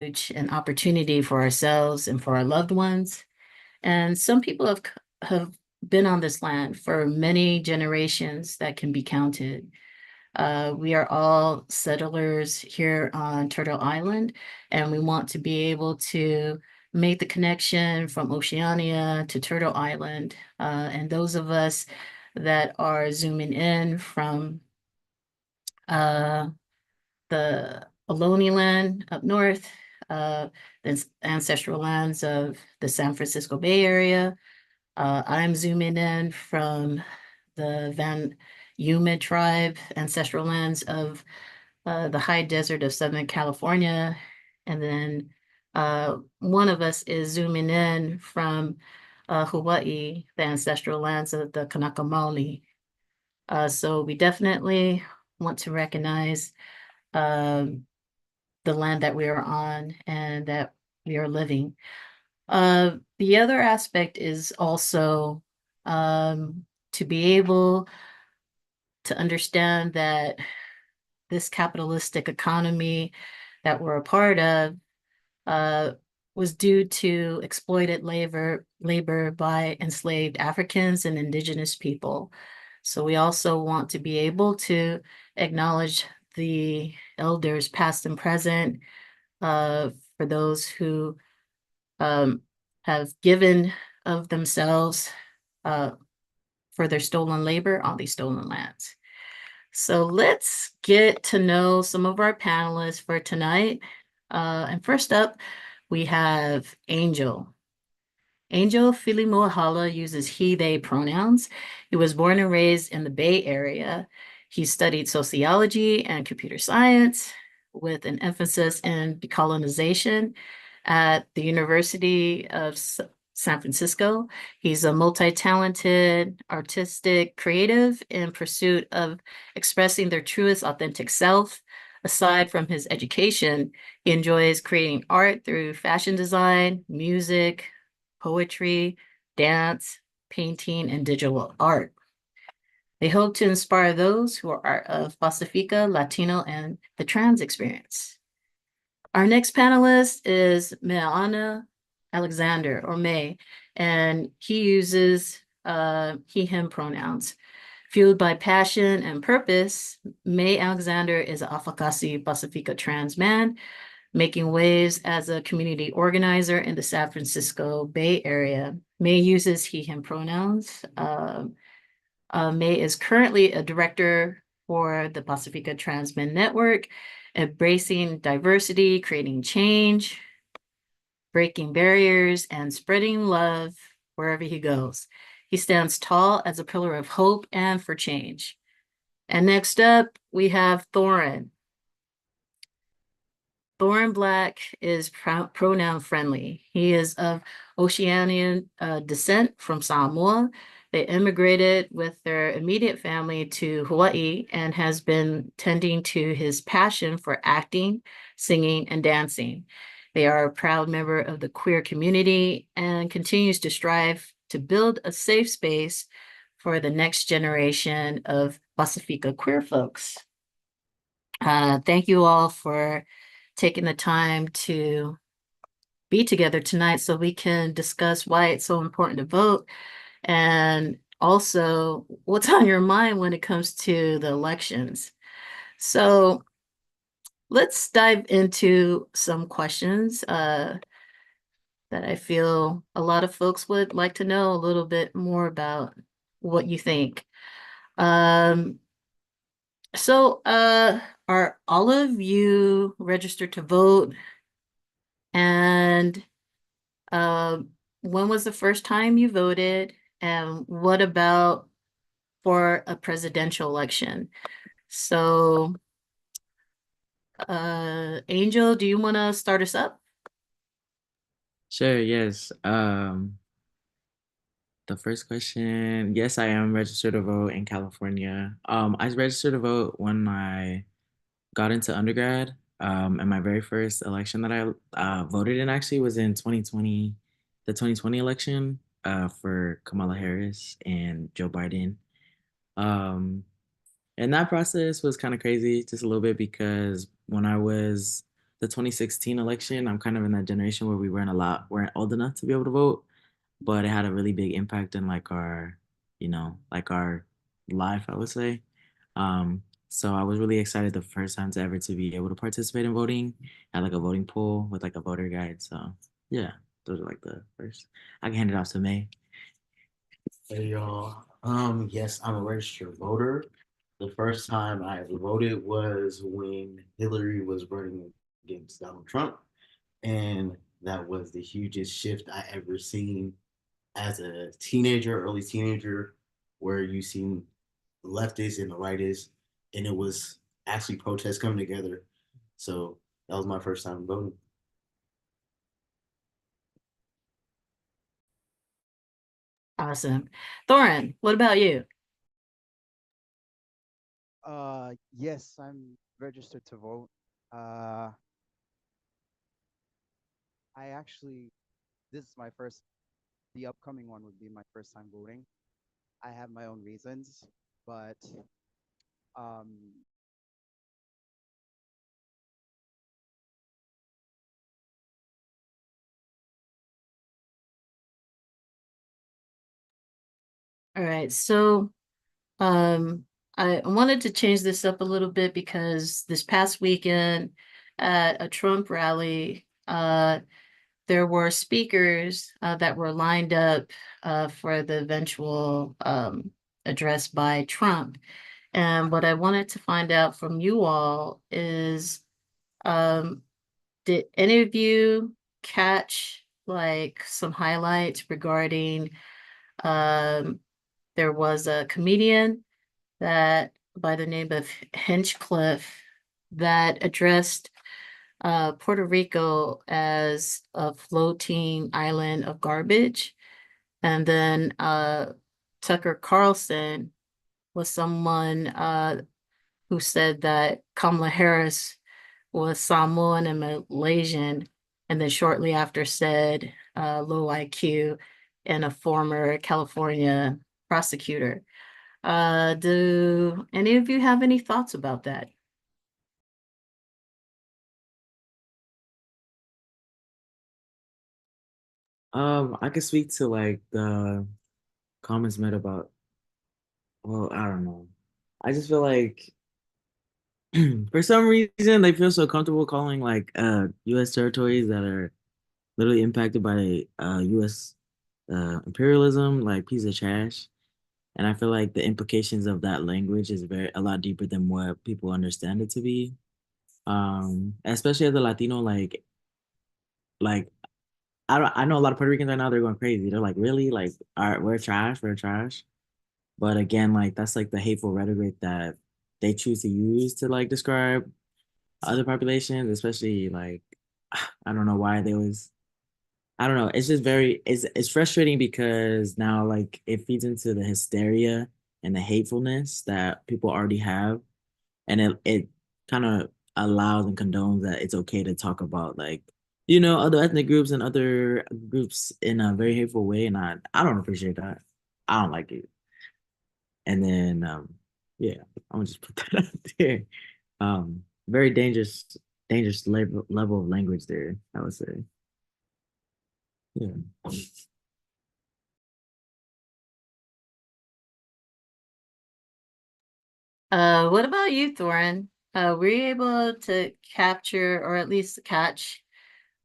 an opportunity for ourselves and for our loved ones. And some people have been on this land for many generations that can be counted. We are all settlers here on Turtle Island, and we want to be able to make the connection from Oceania to Turtle Island. And those of us that are zooming in from uh, the Ohlone land up north, the ancestral lands of the San Francisco Bay Area. I'm zooming in from the Van Yuma tribe, ancestral lands of the high desert of Southern California. And then one of us is zooming in from Hawaii, the ancestral lands of the Kanaka Maoli. So we definitely want to recognize um, the land that we are on and that we are living. The other aspect is also to be able to understand that this capitalistic economy that we're a part of uh, was due to exploited labor by enslaved Africans and indigenous people. So we also want to be able to acknowledge the elders, past and present, for those who um, have given of themselves uh, for their stolen labor on these stolen lands. So let's get to know some of our panelists for tonight. And first up, we have Angel. Angel Filimohala uses he, they pronouns. He was born and raised in the Bay Area. He studied sociology and computer science with an emphasis in decolonization at the University of San Francisco. He's a multi-talented, artistic, creative in pursuit of expressing their truest, authentic self. Aside from his education, he enjoys creating art through fashion design, music, poetry, dance, painting, and digital art. They hope to inspire those who are of Pasifika, Latino, and the trans experience. Our next panelist is Meana Alexander, or May, and he uses he, him pronouns. Fueled by passion and purpose, May Alexander is an Afakasi Pasifika Trans Man, making waves as a community organizer in the San Francisco Bay Area. May uses he, him pronouns. May is currently a director for the Pasifika Trans Men Network, embracing diversity, creating change, breaking barriers, and spreading love wherever he goes. He stands tall as a pillar of hope and for change. And next up, we have Thorin. Thorin Black is pronoun friendly. He is of Oceanian descent from Samoa. They immigrated with their immediate family to Hawaii and has been tending to his passion for acting, singing, and dancing. They are a proud member of the queer community and continues to strive to build a safe space for the next generation of Pasifika queer folks. Thank you all for taking the time to be together tonight so we can discuss why it's so important to vote and also what's on your mind when it comes to the elections. So let's dive into some questions that I feel a lot of folks would like to know a little bit more about what you think. Um, so are all of you registered to vote? And uh, when was the first time you voted? And what about for a presidential election? So, Angel, do you want to start us up? Sure, yes. The first question, yes, I am registered to vote in California. I registered to vote when I got into undergrad. And my very first election that I voted in actually was in 2020, the 2020 election for Kamala Harris and Joe Biden. Um, and that process was kind of crazy, just a little bit, because when I was the 2016 election. I'm kind of in that generation where we weren't old enough to be able to vote, but it had a really big impact in like our, like our life, I would say. So I was really excited the first time to ever to be able to participate in voting at like a voting poll with like a voter guide. So yeah, those are like the first. I can hand it off to May. Hey y'all. Yes, I'm a registered voter. The first time I ever voted was when Hillary was running against Donald Trump, and that was the hugest shift I ever seen as a teenager, early teenager, where you seen the leftists and the rightists, and it was actually protests coming together. So that was my first time voting. Awesome. Thorin, what about you? Yes, I'm registered to vote. Uh, I actually, this is my first, the upcoming one would be my first time voting. I have my own reasons, but um, All right. So Um, I wanted to change this up a little bit because this past weekend at a Trump rally, there were speakers that were lined up for the eventual address by Trump. And what I wanted to find out from you all is, um, did any of you catch like some highlights regarding um, there was a comedian that by the name of Hinchcliffe that addressed Puerto Rico as a floating island of garbage. And then Tucker Carlson was someone who said that Kamala Harris was Samoan and Malaysian, and then shortly after said low IQ and a former California prosecutor. Do any of you have any thoughts about that? I could speak to like the comments made about, well, I don't know. I just feel like for some reason they feel so comfortable calling like US territories that are literally impacted by US imperialism like piece of trash. And I feel like the implications of that language is very a lot deeper than what people understand it to be. Especially as a Latino, like I know a lot of Puerto Ricans right now, they're going crazy. They're like, really? Like, all right, we're trash, we're trash. But again, like that's like the hateful rhetoric that they choose to use to like describe other populations, especially like I don't know why they always I don't know. It's just very it's frustrating because now like it feeds into the hysteria and the hatefulness that people already have, and it kind of allows and condones that it's okay to talk about like other ethnic groups and other groups in a very hateful way, and I don't appreciate that. I don't like it. And then yeah, I'm gonna just put that out there. Very dangerous level of language there, I would say. Yeah. What about you, Thorin? Were you able to capture or at least catch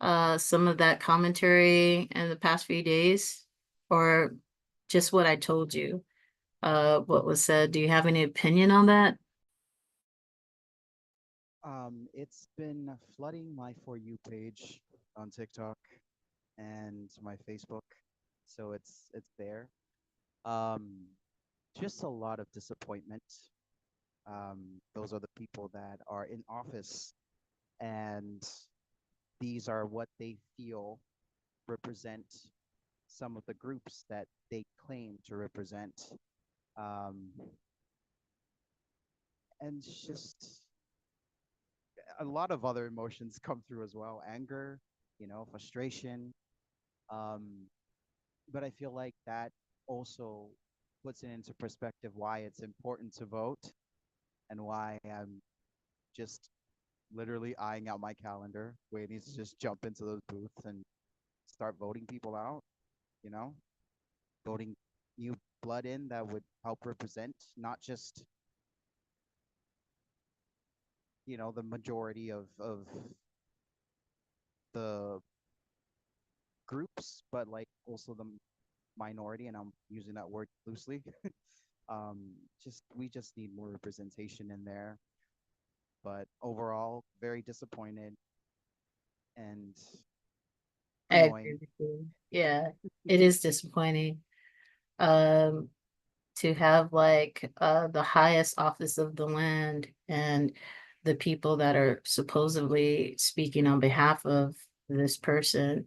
some of that commentary in the past few days? Or just what I told you? What was said? Do you have any opinion on that? it's been flooding my For You page on TikTok and my Facebook, so it's there. Um, just a lot of disappointment. Those are the people that are in office, and these are what they feel represent some of the groups that they claim to represent. Um, and it's just a lot of other emotions come through as well: anger, frustration. Um, but I feel like that also puts it into perspective why it's important to vote and why I'm just literally eyeing out my calendar, waiting to just jump into those booths and start voting people out, you know, voting new blood in that would help represent not just, the majority of the groups, but like also the minority, and I'm using that word loosely. Just we just need more representation in there. But overall, very disappointed and I agree annoying. with you. Yeah, it is disappointing. Um, to have like the highest office of the land and the people that are supposedly speaking on behalf of this person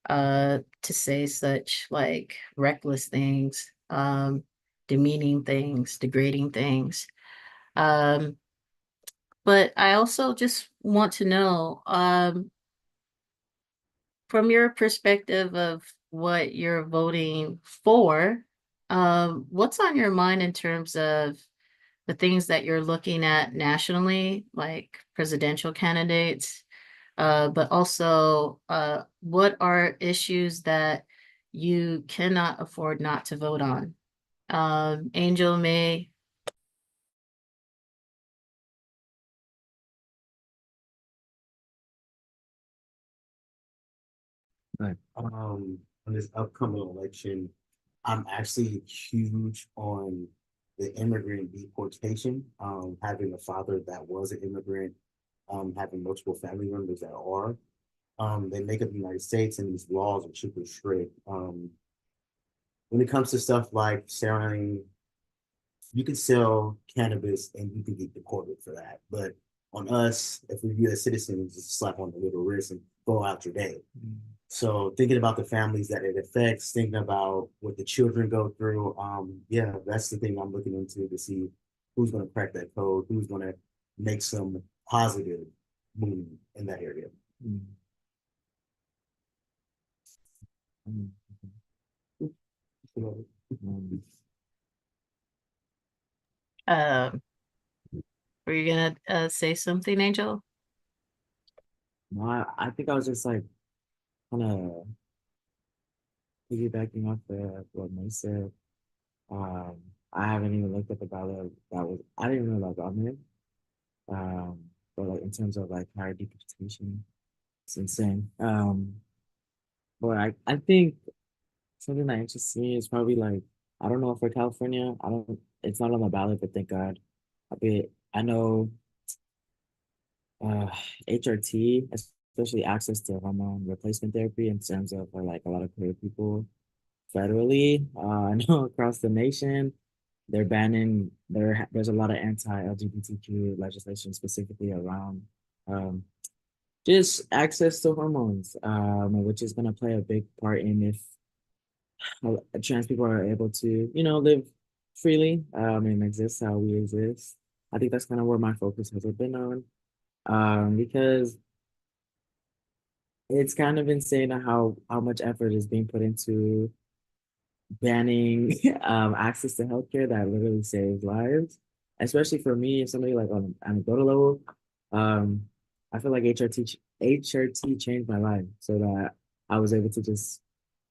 to say such like reckless things, demeaning things, degrading things. Um, but I also just want to know, from your perspective of what you're voting for, what's on your mind in terms of the things that you're looking at nationally, like presidential candidates, but also what are issues that you cannot afford not to vote on? Angel May. Right. On this upcoming election, I'm actually huge on the immigrant deportation. Having a father that was an immigrant, having multiple family members that are, they make up the United States, and these laws are super strict. When it comes to stuff like selling, you can sell cannabis and you can get deported for that. But on us, if we're U.S. citizens, just slap on the little wrist and go out your day. So thinking about the families that it affects, thinking about what the children go through, yeah, that's the thing I'm looking into to see who's going to crack that code, who's going to make some positive movement in that area. Mm. Mm. Mm. Um, were you gonna say something, Angel? No, I think I was just like kind of piggybacking off the what May said. Um, I haven't even looked at the ballot that was. I didn't even know that government. Um, but like in terms of like higher deportation, it's insane. But I think something that interests me is probably like I don't know for California. I don't. It's not on the ballot, but thank God. I know uh HRT, especially access to hormone replacement therapy in terms of for like a lot of queer people federally. I know across the nation, they're banning there's a lot of anti-LGBTQ legislation specifically around um, just access to hormones, which is going to play a big part in if trans people are able to, live freely and exist how we exist. I think that's kind of where my focus has been on, because it's kind of insane how much effort is being put into banning access to healthcare that literally saves lives, especially for me, if somebody like on an anecdotal level. Um, I feel like HRT changed my life so that I was able to just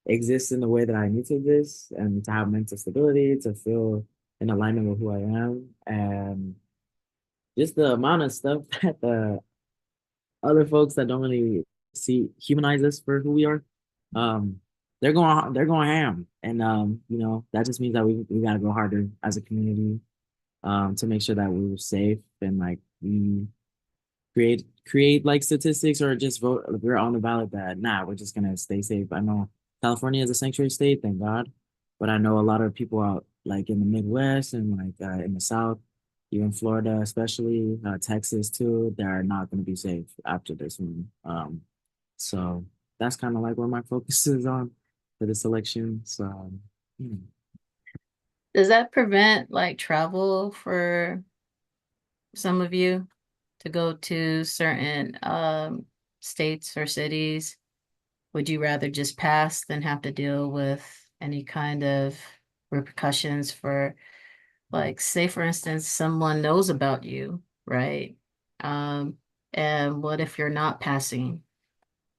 exist in the way that I need to exist and to have mental stability, to feel in alignment with who I am, and just the amount of stuff that the other folks that don't really see humanize us for who we are, um, they're going ham, and that just means that we gotta go harder as a community, to make sure that we're safe and like we create like statistics or just vote. We're on the ballot that we're just gonna stay safe. I know California is a sanctuary state, thank God, but I know a lot of people out like in the Midwest and like in the South, even Florida, especially Texas too, they are not going to be safe after this one. So that's kind of like where my focus is on for this election. So, you Does that prevent like travel for some of you to go to certain states or cities? Would you rather just pass than have to deal with any kind of repercussions for, like, say for instance, someone knows about you, right? Um, And what if you're not passing?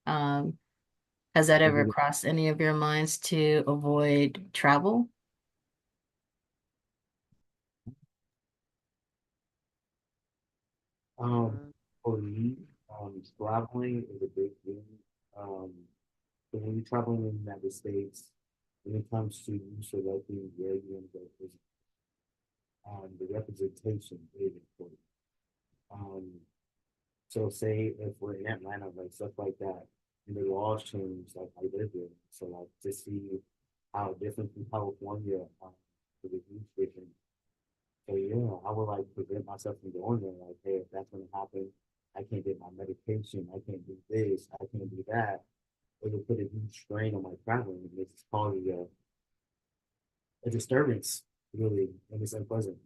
Um, has that ever crossed any of your minds to avoid travel? Um, Uh, for me, traveling is a big thing. Um, so when you're traveling in the United States, when it comes to you selecting where you want to go, the representation is important. Um, so say if we're in Atlanta, like stuff like that, and the laws change, like I live there, so like to see how different from California, to the huge different. So yeah, I would like prevent myself from going there. Like, hey, if that's gonna happen, I can't get my medication, I can't do this, I can't do that. It would put a huge strain on my traveling. It makes it cause a disturbance, really, and it's unpleasant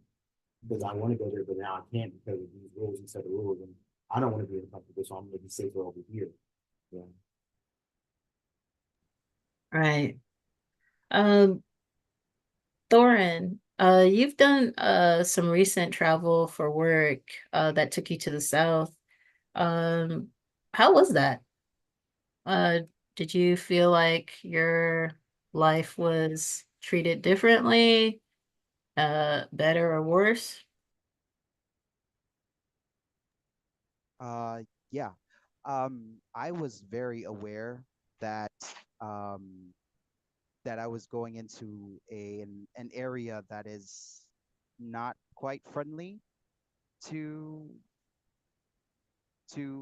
because I want to go there, but now I can't because of these rules and set of rules, and I don't want to be uncomfortable, so I'm gonna be safer over here. Yeah. Right. Um, Thorin, you've done some recent travel for work that took you to the South. Um, how was that? Uh, did you feel like your life was treated differently, better or worse? uh, yeah. I was very aware that um, that I was going into an area that is not quite friendly to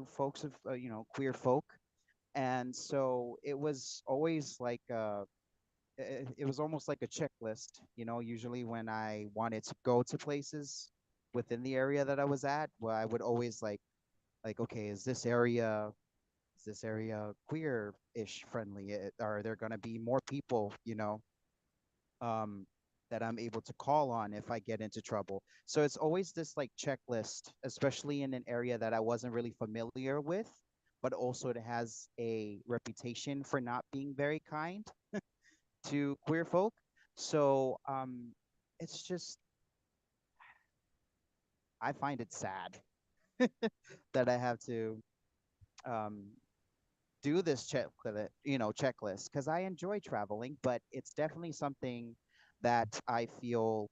folks of queer folk, and so it was always like it was almost like a checklist. Usually when I wanted to go to places within the area that I was at, well, I would always like, okay, is this area queer-ish friendly? Are there going to be more people, um, that I'm able to call on if I get into trouble? So it's always this like checklist, especially in an area that I wasn't really familiar with, but also it has a reputation for not being very kind to queer folk. So it's just, I find it sad that I have to um, do this checklist because I enjoy traveling, but it's definitely something that I feel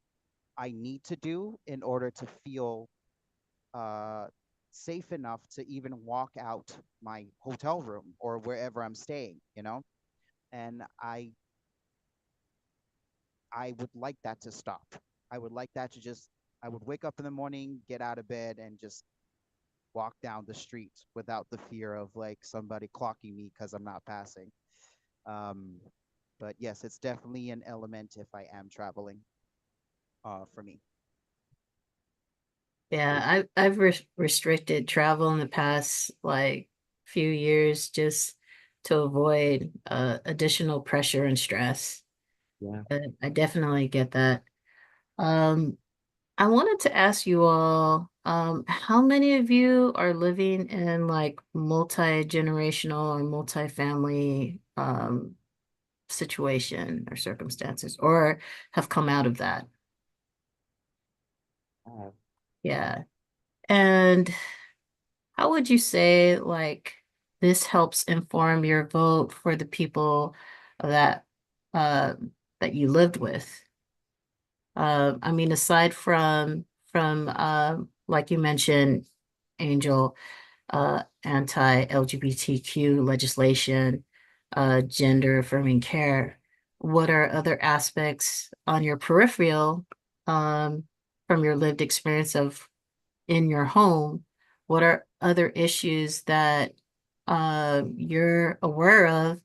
I need to do in order to feel uh, safe enough to even walk out my hotel room or wherever I'm staying. And I would like that to stop. I would like that to just I would wake up in the morning, get out of bed, and just walk down the street without the fear of like somebody clocking me because I'm not passing. Um, but yes, it's definitely an element if I am traveling. For me. Yeah, I've restricted travel in the past like few years just to avoid additional pressure and stress. Yeah. I definitely get that. Um, I wanted to ask you all, how many of you are living in like multi-generational or multi-family situation or circumstances, or have come out of that? Uh, Yeah. And how would you say like this helps inform your vote for the people that uh that you lived with? I mean, aside from like you mentioned, Angel, anti-LGBTQ legislation, gender affirming care, what are other aspects on your peripheral um, from your lived experience of in your home? What are other issues that you're aware of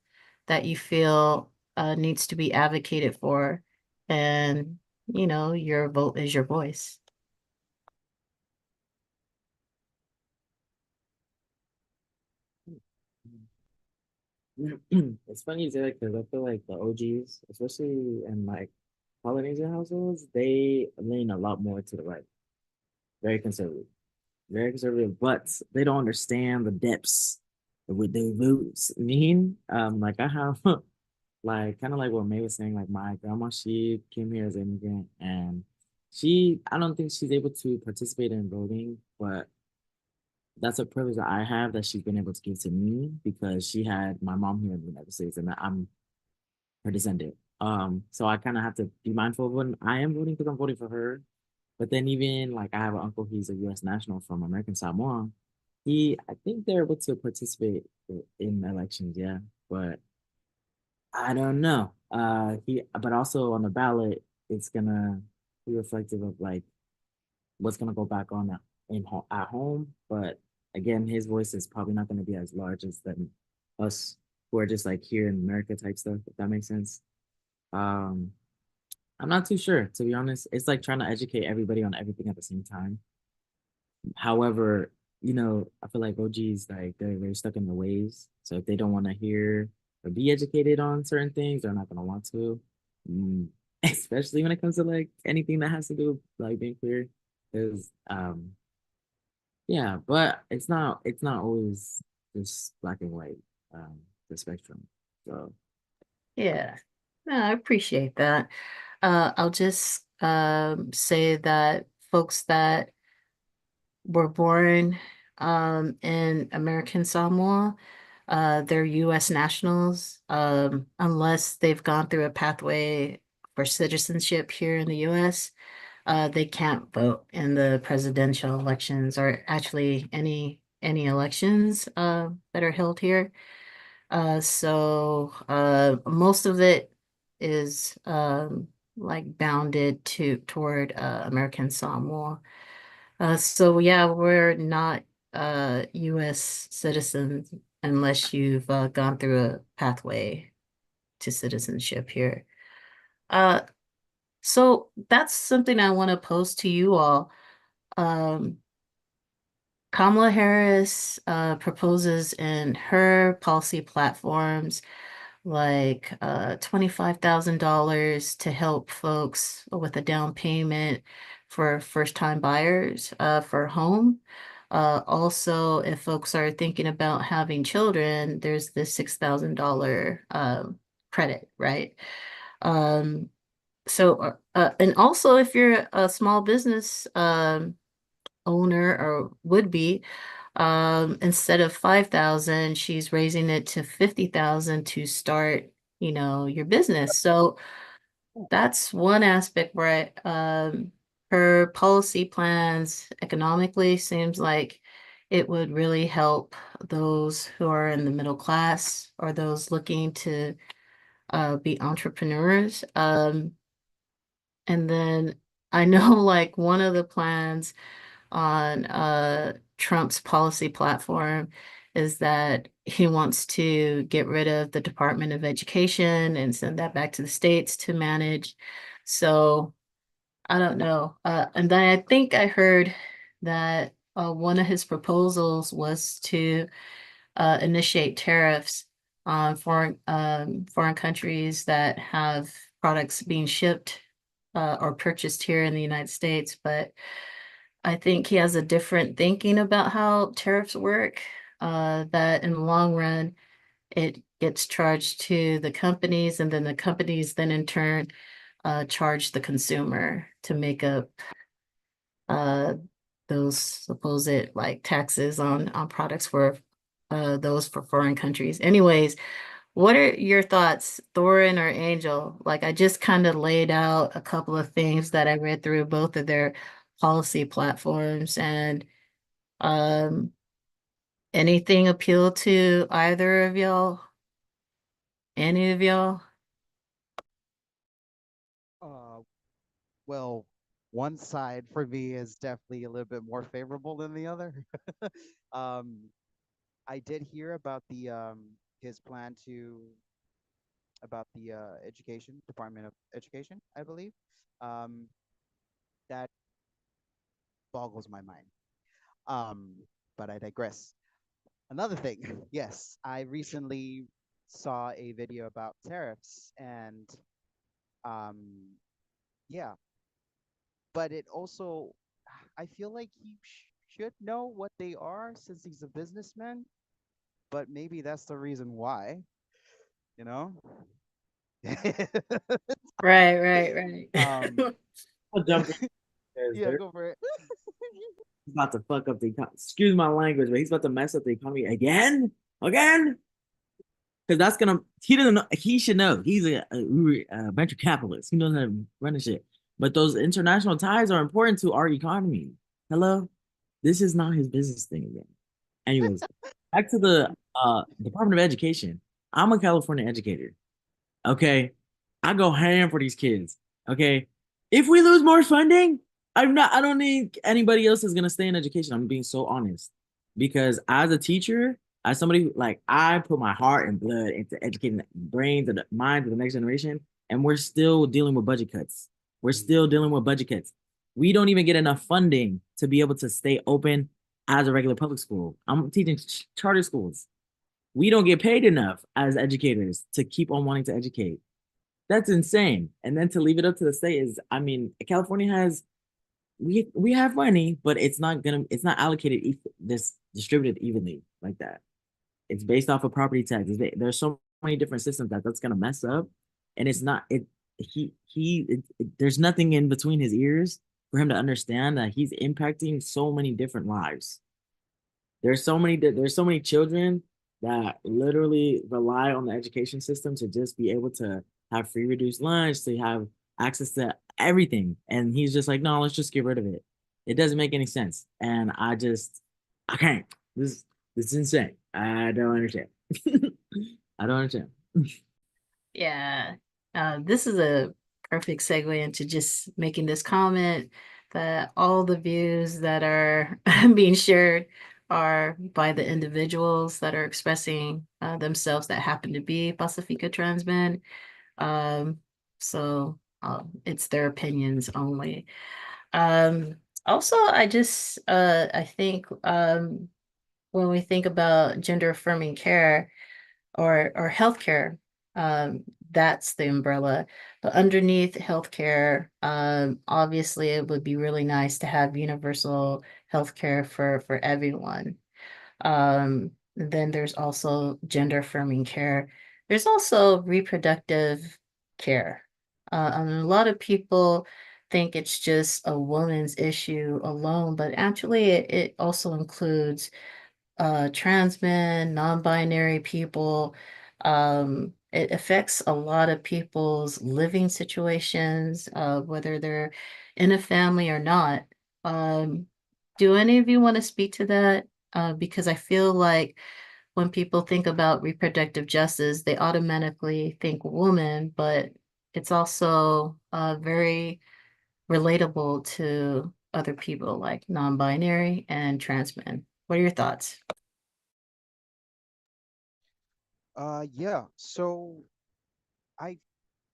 that you feel needs to be advocated for? And, your vote is your voice. it's funny you say that because I feel like the OGs, especially in like Polynesian households, they lean a lot more to the right, very conservative, but they don't understand the depths of what their roots mean. Like I have, like kind of like what May was saying, like my grandma, she came here as an immigrant, and I don't think she's able to participate in voting, but that's a privilege that I have that she's been able to give to me because she had my mom here in the United States and I'm her descendant. So I kind of have to be mindful of when I am voting because I'm voting for her. But then even like I have an uncle, he's a U.S. national from American Samoa. I think they're able to participate in elections, yeah. But I don't know. But also on the ballot, it's gonna be reflective of like what's gonna go back on at home. But again, his voice is probably not gonna be as large as than us who are just like here in America type stuff, if that makes sense. Um, I'm not too sure, to be honest. It's like trying to educate everybody on everything at the same time. However, I feel like OGs like they're very stuck in their ways. So if they don't want to hear or be educated on certain things, they're not gonna want to. Mm, especially when it comes to like anything that has to do with like being queer. Because yeah, but it's not always just black and white, the spectrum. So Yeah, no, I appreciate that. I'll just say that folks that were born in American Samoa, they're US nationals, unless they've gone through a pathway for citizenship here in the US. They can't vote in the presidential elections or actually any elections that are held here. So most of it is like bounded toward American Samoa. So yeah, we're not US citizens unless you've gone through a pathway to citizenship here. Uh, so that's something I want to pose to you all. Um, Kamala Harris proposes in her policy platforms like $25,000 to help folks with a down payment for first-time buyers for a home. Also, if folks are thinking about having children, there's this $6,000 credit, right? Um, and also if you're a small business owner or would be, instead of 5,000, she's raising it to 50,000 to start, your business. So that's one aspect where her policy plans economically seems like it would really help those who are in the middle class or those looking to be entrepreneurs. And then I know like one of the plans on Trump's policy platform is that he wants to get rid of the Department of Education and send that back to the states to manage. So I don't know. And then I think I heard that one of his proposals was to initiate tariffs on foreign countries that have products being shipped or purchased here in the United States, but I think he has a different thinking about how tariffs work, that in the long run, it gets charged to the companies, and then the companies then in turn charge the consumer to make up uh, those supposed like taxes on products for those for foreign countries. Anyways, what are your thoughts, Thorin or Angel? Like I just kind of laid out a couple of things that I read through both of their policy platforms and um anything appeal to either of y'all? Any of y'all? Uh, well, one side for me is definitely a little bit more favorable than the other. um, I did hear about the his plan to about the education Department of Education, I believe. Um, that boggles my mind. Um, but I digress. Another thing, yes, I recently saw a video about tariffs, and um, yeah, but it also, I feel like he should know what they are since he's a businessman, but maybe that's the reason why, you know? Right, right, um, right. I'll jump in because yeah, go for it. He's about to fuck up the economy. Excuse my language, but he's about to mess up the economy again. Because that's gonna. He doesn't know. He should know. He's a venture capitalist. He knows how to run the shit. But those international ties are important to our economy. Hello, this is not his business thing again. Anyways, back to the Department of Education. I'm a California educator. Okay. I go ham for these kids. Okay. If we lose more funding, I don't think anybody else is gonna stay in education. I'm being so honest. Because as a teacher, as somebody like I put my heart and blood into educating the brains and the minds of the next generation, and we're still dealing with budget cuts. We're still dealing with budget cuts. We don't even get enough funding to be able to stay open as a regular public school. I'm teaching charter schools. We don't get paid enough as educators to keep on wanting to educate. That's insane. And then to leave it up to the state is, I mean, California has we have money, but it's not allocated this distributed evenly like that. It's based off of property taxes. There's so many different systems that's gonna mess up, and it's not it. There's nothing in between his ears for him to understand that he's impacting so many different lives. There's so many children that literally rely on the education system to just be able to have free reduced lunch, to have access to everything. And he's just like, no, let's just get rid of it. It doesn't make any sense. And I can't. This is insane. I don't understand. I don't understand. Yeah. This is a perfect segue into just making this comment that all the views that are being shared are by the individuals that are expressing themselves that happen to be Pasifika Trans Men. Um, so it's their opinions only. Also, I think when we think about gender affirming care, or healthcare. That's the umbrella. But underneath healthcare, obviously, it would be really nice to have universal healthcare for everyone. Then there's also gender affirming care. There's also reproductive care. And a lot of people think it's just a woman's issue alone, but actually, it also includes trans men, non-binary people. It affects a lot of people's living situations, whether they're in a family or not. Um, do any of you want to speak to that? Because I feel like when people think about reproductive justice, they automatically think woman, but it's also very relatable to other people like non-binary and trans men. What are your thoughts? Yeah. I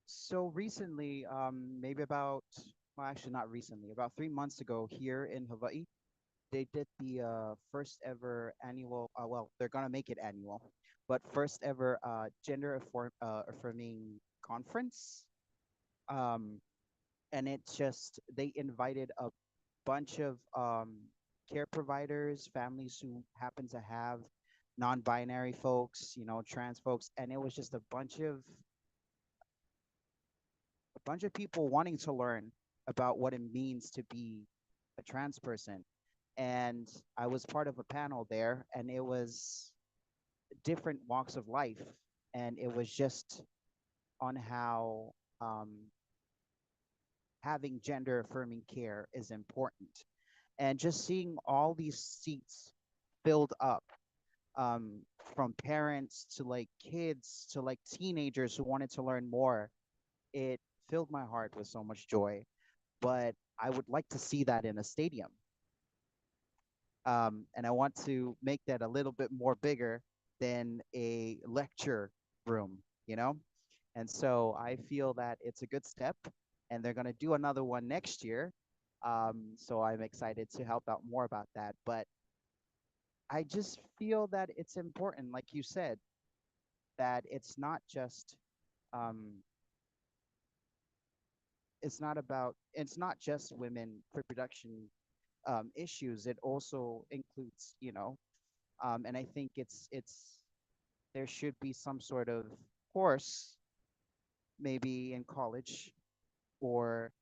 so recently, maybe about, well, actually not recently, about 3 months ago here in Hawaii, they did the first ever annual. Well, they're gonna make it annual, but first ever affirming conference. Um, and it's just they invited a bunch of care providers, families who happen to have non-binary folks, trans folks, and it was just a bunch of people wanting to learn about what it means to be a trans person. And I was part of a panel there, and it was different walks of life, and it was just on how having gender affirming care is important, and just seeing all these seats filled up, um, from parents to like kids to like teenagers who wanted to learn more. It filled my heart with so much joy. But I would like to see that in a stadium. And I want to make that a little bit more bigger than a lecture room, you know? And so I feel that it's a good step, and they're going to do another one next year. So I'm excited to help out more about that. But I just feel that it's important, like you said, that um, it's not just women reproduction issues. It also includes, and I think there should be some sort of course, maybe in college or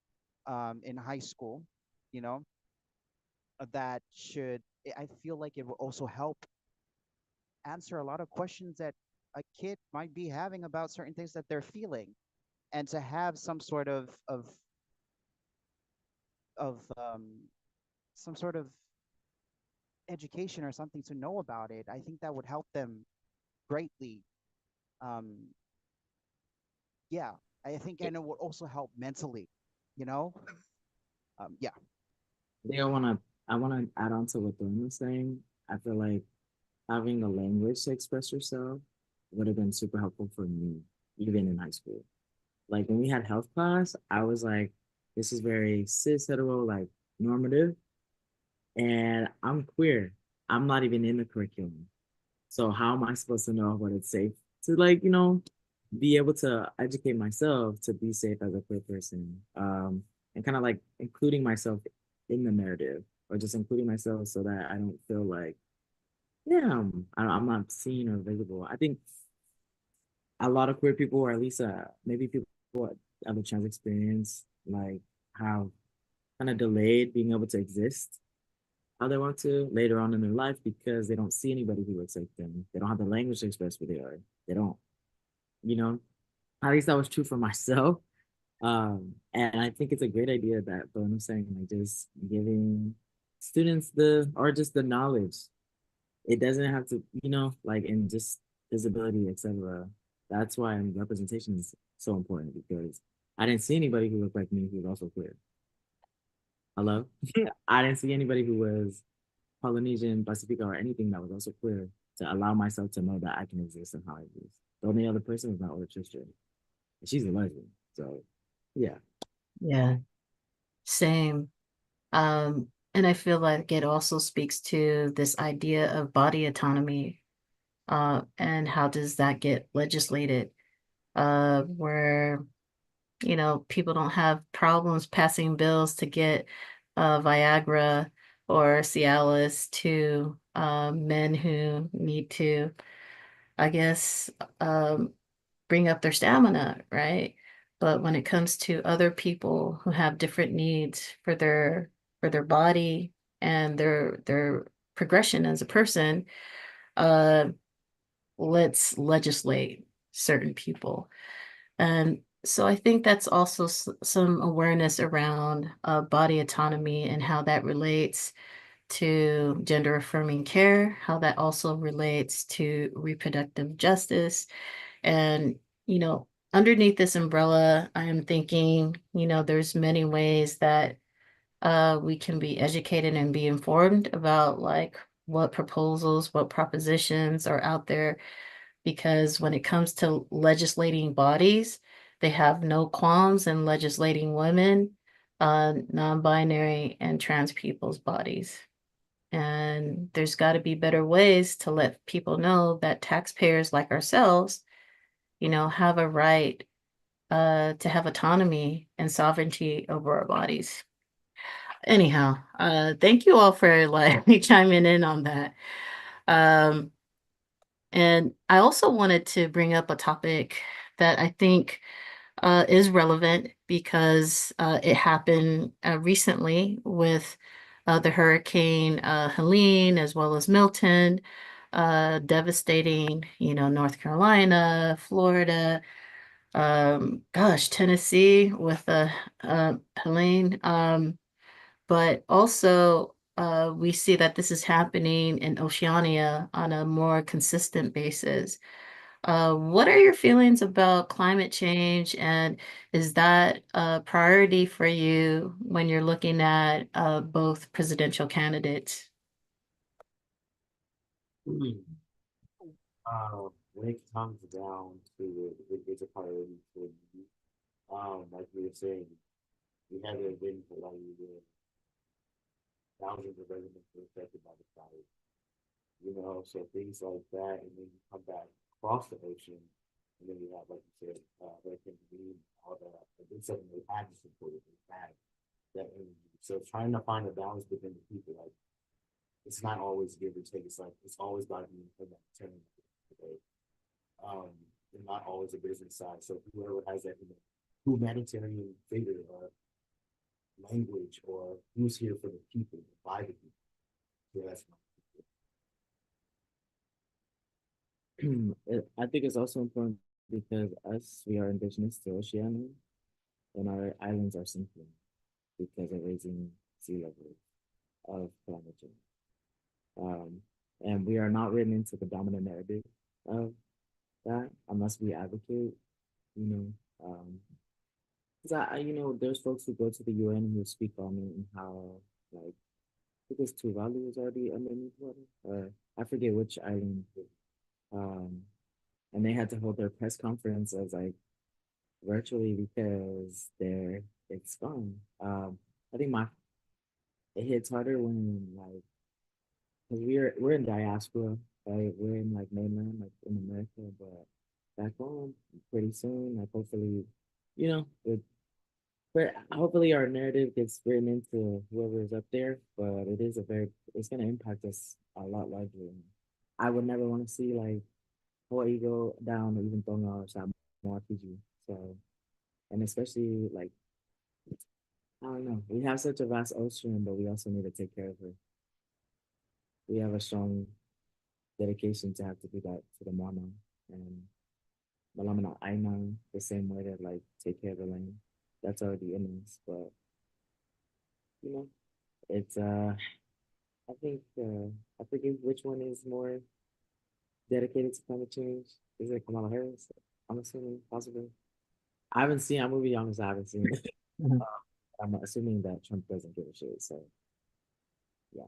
in high school, you know, that should, I feel like it will also help answer a lot of questions that a kid might be having about certain things that they're feeling, and to have some sort of some sort of education or something to know about it, I think that would help them greatly. um yeah, I think, and it would also help mentally, you know. Yeah. Yeah, I wanna add on to what Dawn was saying. I feel like having a language to express yourself would have been super helpful for me, even in high school. Like when we had health class, I was like, this is very cis hetero, like normative, and I'm queer. I'm not even in the curriculum. So how am I supposed to know what it's safe to, like, be able to educate myself to be safe as a queer person? And kind of like including myself in the narrative, or just including myself so that I don't feel like, yeah, I'm not seen or visible. I think a lot of queer people, or at least maybe people of the trans experience, like have kind of delayed being able to exist how they want to later on in their life because they don't see anybody who looks like them. They don't have the language to express who they are. They don't, you know. At least that was true for myself. And I think it's a great idea that, but I'm saying, like, just giving students or just the knowledge. It doesn't have to, like, in just visibility, etc. That's why representation is so important because I didn't see anybody who looked like me who was also queer. Hello? I didn't see anybody who was Polynesian, Pasifika, or anything that was also queer to allow myself to know that I can exist and how I exist. The only other person was my older sister. And she's a lesbian. So, yeah. Yeah, same. And I feel like it also speaks to this idea of body autonomy, and how does that get legislated? Where, people don't have problems passing bills to get Viagra or Cialis to men who need to, I guess, um, bring up their stamina, right? But when it comes to other people who have different needs for their body and their progression as a person, uh, let's legislate certain people. And so I think that's also some awareness around body autonomy and how that relates to gender affirming care, how that also relates to reproductive justice. And, underneath this umbrella, I am thinking, there's many ways that we can be educated and be informed about like what proposals, what propositions are out there, because when it comes to legislating bodies, they have no qualms in legislating women, non-binary and trans people's bodies. And there's got to be better ways to let people know that taxpayers like ourselves, have a right to have autonomy and sovereignty over our bodies. Anyhow, thank you all for like chiming in on that. Um, and I also wanted to bring up a topic that I think is relevant because it happened recently with the hurricane Helene as well as Milton, devastating, North Carolina, Florida, gosh, Tennessee with the Helene. But also, we see that this is happening in Oceania on a more consistent basis. What are your feelings about climate change, and is that a priority for you when you're looking at both presidential candidates? When it comes down to it, it's a priority for me. Like we were saying, we haven't been for like thousands of residents were affected by the fire. So things like that, and then you come back across the ocean, and then you have, like you said, Hurricane Helene, all that. But then suddenly they had to support it, they had that energy. So trying to find a balance between the people, like it's not always give or take. It's like it's always got to be humanitarian. Okay? And not always a business side. So whoever has that humanitarian figure or language or who's here for the people, by the people. So that's I think it's also important because we are indigenous to Oceania, and our islands are sinking because of raising sea level of climate change. Um, and we are not written into the dominant narrative of that unless we advocate, you know, because there's folks who go to the UN who speak on it and how, like, because Tuvalu was already underneath water, or I forget which island, um, and they had to hold their press conference as like virtually because it's gone. I think it hits harder when like because we're in diaspora, right? We're in like mainland, like in America, but back home pretty soon, like hopefully, you know, but hopefully our narrative gets written into whoever is up there. But it's gonna impact us a lot larger. I would never want to see like Hawaii go down or even Tonga or Samoa, Fiji. So, and especially like I don't know, we have such a vast ocean, but we also need to take care of her. We have a strong dedication to have to do that to the Moana and Malamana Aina the same way to like take care of the land. That's already in us, but you know, it's I think I forget which one is more dedicated to climate change. Is it Kamala Harris? I'm assuming possibly. I haven't seen. I'm gonna be honest. I haven't seen it. Mhm. I'm assuming that Trump doesn't give a shit. So yeah.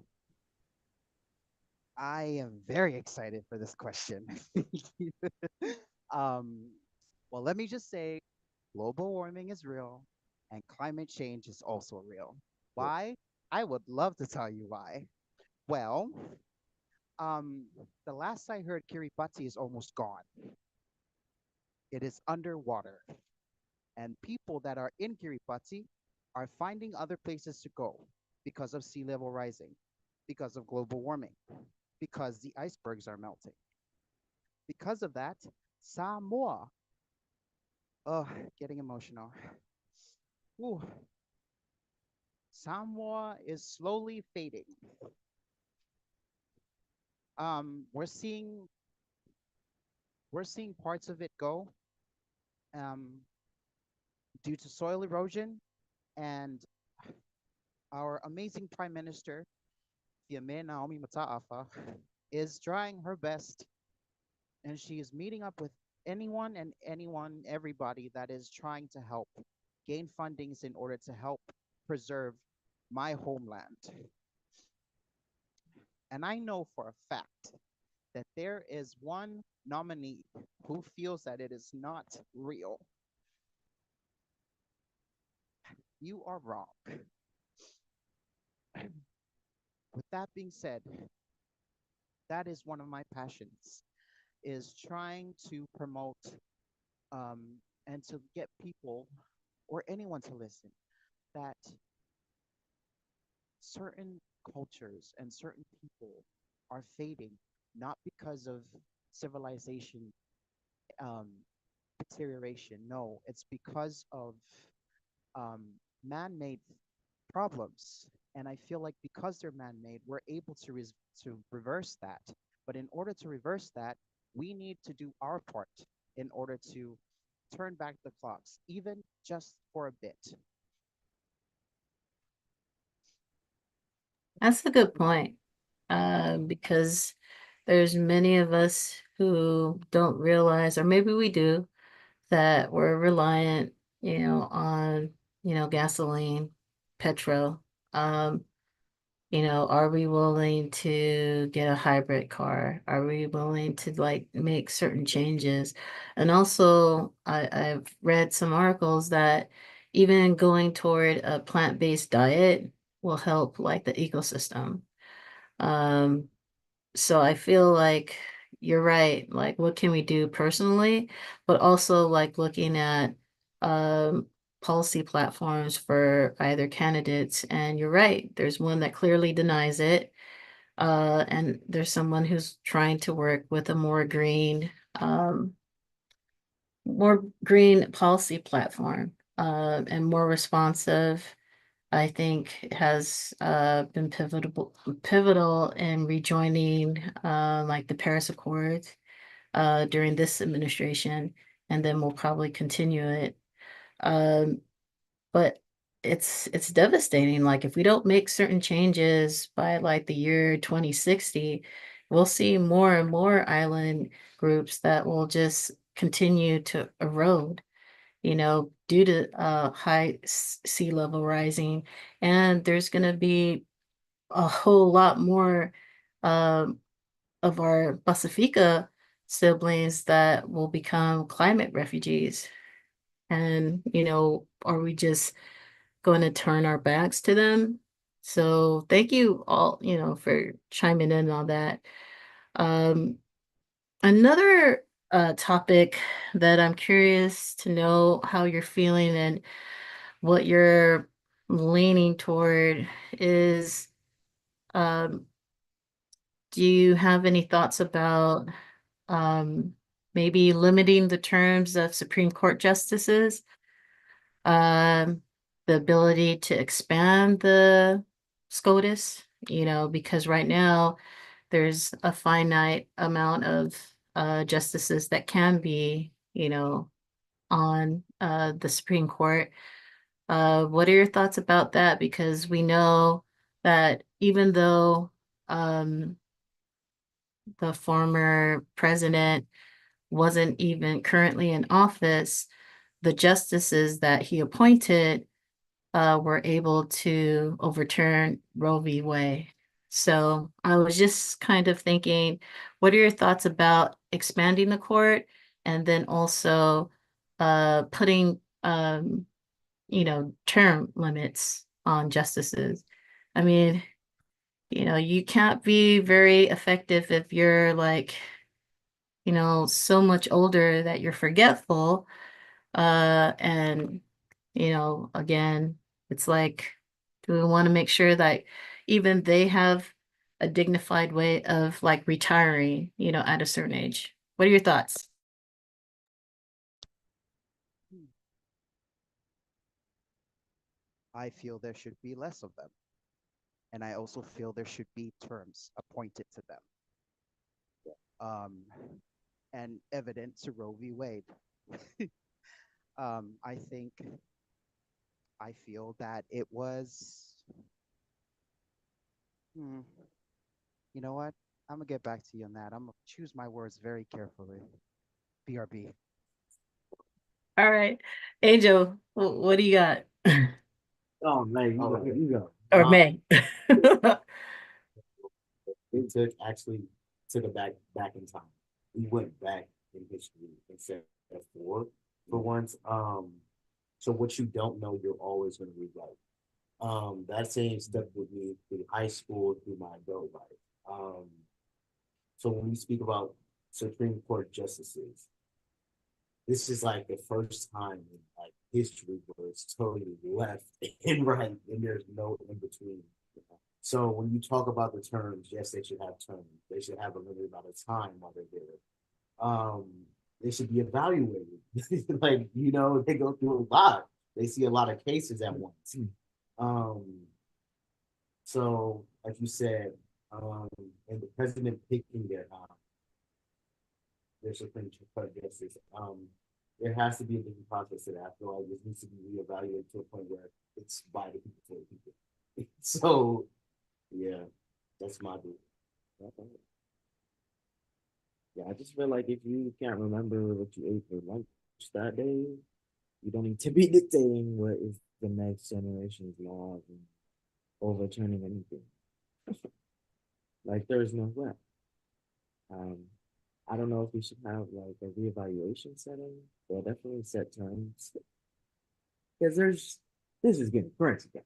I am very excited for this question. um, well, let me just say global warming is real and climate change is also real. Why? I would love to tell you why. Well, um, the last I heard, Kiribati is almost gone. It is underwater. And people that are in Kiribati are finding other places to go because of sea level rising, because of global warming, because the icebergs are melting. Because of that, Samoa, oh, getting emotional. Ooh, Samoa is slowly fading. Um, we're seeing we're seeing parts of it go um, due to soil erosion, and our amazing Prime Minister, Fiame Naomi Mataafa, is trying her best, and she is meeting up with everybody that is trying to help gain fundings in order to help preserve my homeland. And I know for a fact that there is one nominee who feels that it is not real. You are wrong. With that being said, that is one of my passions, is trying to promote and to get people or anyone to listen that certain cultures and certain people are fading, not because of civilization um, deterioration. No, it's because of um, man-made problems. And I feel like because they're man-made, we're able to reverse that. But in order to reverse that, we need to do our part in order to turn back the clocks, even just for a bit. That's a good point. Because there's many of us who don't realize, or maybe we do, that we're reliant, on, gasoline, petrol. Um, are we willing to get a hybrid car? Are we willing to like make certain changes? And also, I've read some articles that even going toward a plant-based diet will help like the ecosystem. Um, so I feel like you're right. Like, what can we do personally? But also like looking at um policy platforms for either candidates. And you're right, there's one that clearly denies it. And there's someone who's trying to work with a more green policy platform, and more responsive. I think has been pivotal in rejoining like the Paris Accords during this administration, and then we'll probably continue it. Um, but it's devastating. Like if we don't make certain changes by like the year 2060, we'll see more and more island groups that will just continue to erode, due to high sea level rising. And there's going to be a whole lot more um, of our Pasifika siblings that will become climate refugees. And, are we just going to turn our backs to them? So thank you all, for chiming in on that. Um, Another topic that I'm curious to know how you're feeling and what you're leaning toward is, um, do you have any thoughts about maybe limiting the terms of Supreme Court justices? Um, the ability to expand the SCOTUS, because right now there's a finite amount of justices that can be, on the Supreme Court. What are your thoughts about that? Because we know that even though um, the former president wasn't even currently in office, the justices that he appointed were able to overturn Roe v. Wade. So I was just kind of thinking, what are your thoughts about expanding the court and then also putting term limits on justices? I mean, you can't be very effective if you're like, so much older that you're forgetful. And, again, it's like, do we want to make sure that even they have a dignified way of like retiring, at a certain age? What are your thoughts? Hmm. I feel there should be less of them. And I also feel there should be terms appointed to them. Um, and evident to Roe v. Wade. I think I feel that it was. Hmm, you know what? I'm gonna get back to you on that. I'm gonna choose my words very carefully. BRB. All right. Angel, what do you got? Oh man, you go. Or May? It took it back in time. We went back in history instead of forward for once. So what you don't know, you're always going to rewrite. That saying stuck with me through high school, through my adult life. So when we speak about Supreme Court justices, this is like the first time in like history where it's totally left and right, and there's no in between. So when you talk about the terms, yes, they should have terms. They should have a limited amount of time while they're there. Um, they should be evaluated. Like, they go through a lot. They see a lot of cases at once. Um, so like you said, and the president picking their Supreme Court justice, there has to be a different process to that. I feel like this needs to be reevaluated to a point where it's by the people for the people. So yeah, that's my view. Yeah, I just feel like if you can't remember what you ate for lunch that day, you don't need to be dictating what is the next generation's laws and overturning anything. Like there's no way. Um, I don't know if we should have like a reevaluation setting, but definitely set terms. Because this is getting crazy, guys.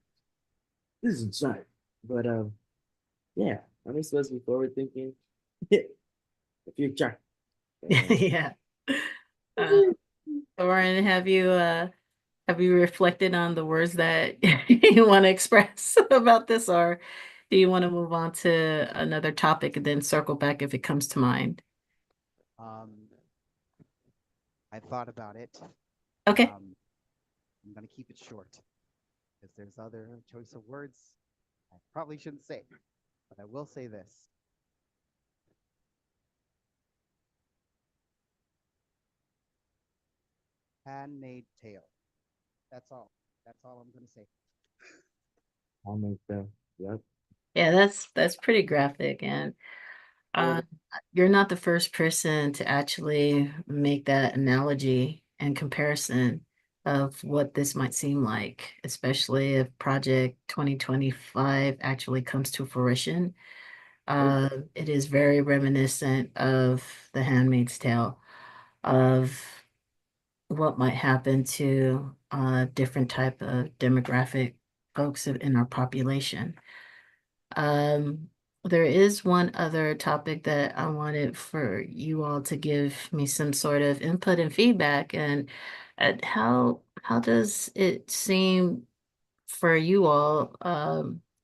This is insane. But yeah, I'm supposed to be forward thinking. The future. Yeah. Uh, Lauren, have you reflected on the words that you want to express about this, or do you want to move on to another topic and then circle back if it comes to mind? Um, I thought about it. Okay. I'm gonna keep it short. because there's other choice of words I probably shouldn't say, but I will say this. Handmade tale. That's all. That's all I'm gonna say. I'll make the, yep. Yeah, that's pretty graphic, and Well, uh, you're not the first person to actually make that analogy and comparison of what this might seem like, especially if Project 2025 actually comes to fruition. It is very reminiscent of The Handmaid's Tale, of what might happen to different type of demographic folks in our population. Um, there is one other topic that I wanted for you all to give me some sort of input and feedback, and how does it seem for you all?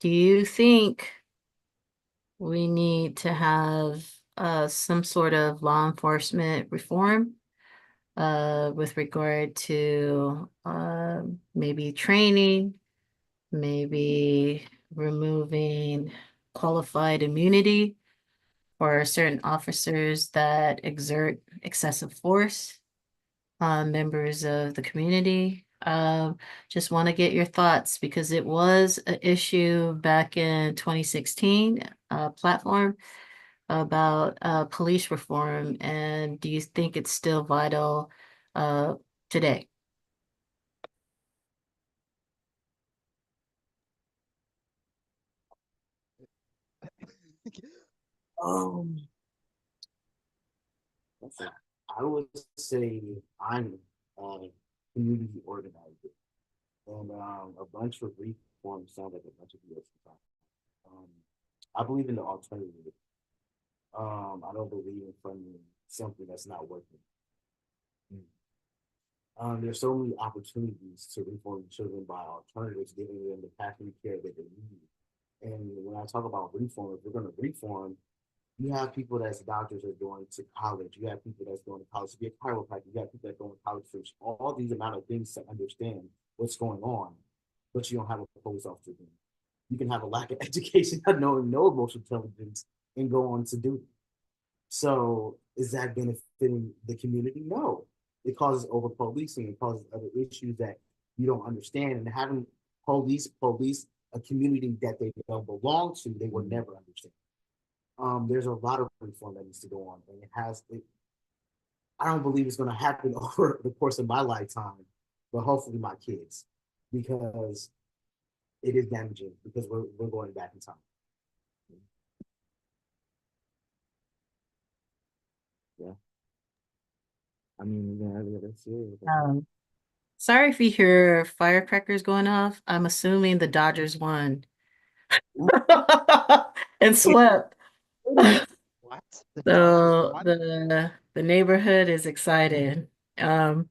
Do you think we need to have some sort of law enforcement reform with regard to maybe training, maybe removing qualified immunity for certain officers that exert excessive force on members of the community? Just want to get your thoughts because it was an issue back in 2016 platform about police reform, and do you think it's still vital uh, today? Um, that's a- I would say I'm a community organizer, and a bunch of reforms sound like a bunch of BS. Um, I believe in the alternative. I don't believe in funding something that's not working. There's so many opportunities to reform children by alternatives, giving them the pathway care that they need. And when I talk about reform, if we're going to reform, you have people that's doctors are going to college. You have people that's going to college to be a chiropractor. You have people that go to college for all these amount of things to understand what's going on, but you don't have a police officer. You can have a lack of education, not knowing no emotional intelligence, and go on to do it. So is that benefiting the community? No. It causes over policing. It causes other issues that you don't understand. And having police a community that they don't belong to, they will never understand. There's a lot of reform that needs to go on, and I don't believe it's going to happen over the course of my lifetime, but hopefully my kids, because it is damaging because we're going back in time. yeah. I mean, even earlier this year. Um, Sorry if you hear firecrackers going off. I'm assuming the Dodgers won and swept. What? The Dodgers So won? the neighborhood is excited. Um,